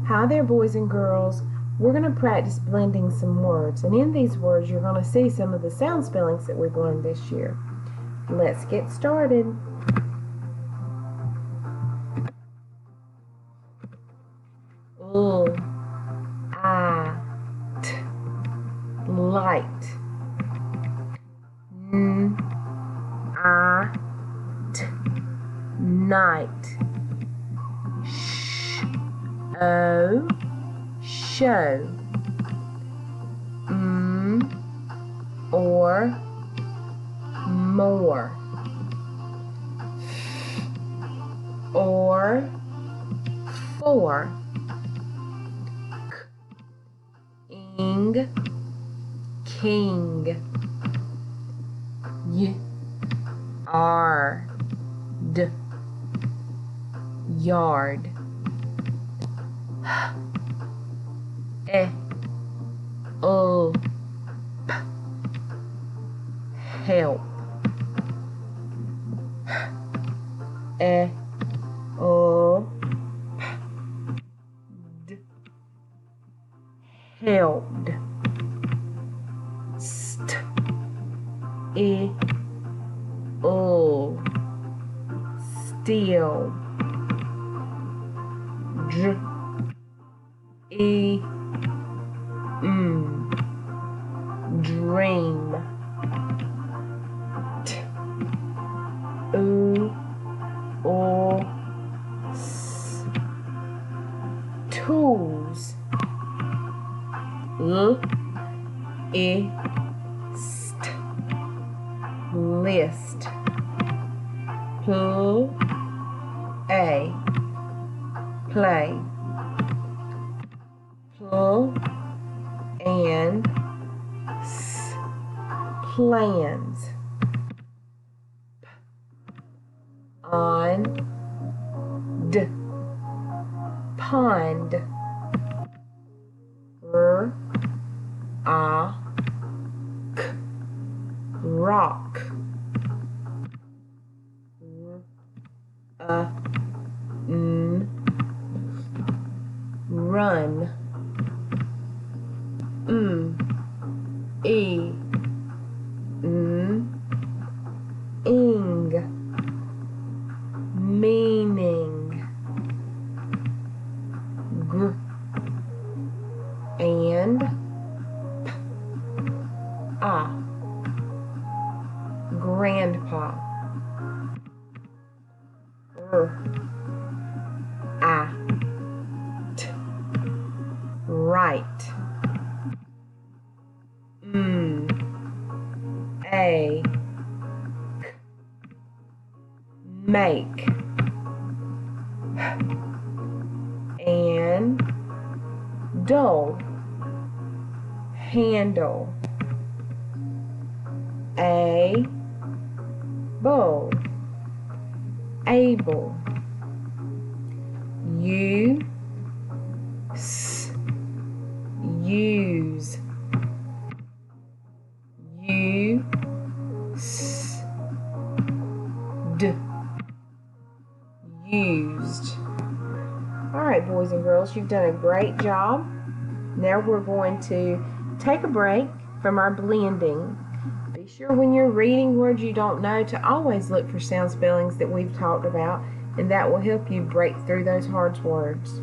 Hi there, boys and girls. We're going to practice blending some words, and in these words you're going to see some of the sound spellings that we've learned this year. Let's get started. Light. Night. Show. Or more. Or for. King. Yard. Help. Helped. Still. Dream. Tools. List. Play. Pull and plans. Pond. Rock. Run. Meaning. And grandpa. Right. Make. And dull. Handle. Able. Use. Used. Alright, boys and girls, you've done a great job. Now we're going to take a break from our blending. Be sure when you're reading words you don't know to always look for sound spellings that we've talked about, and that will help you break through those hard words.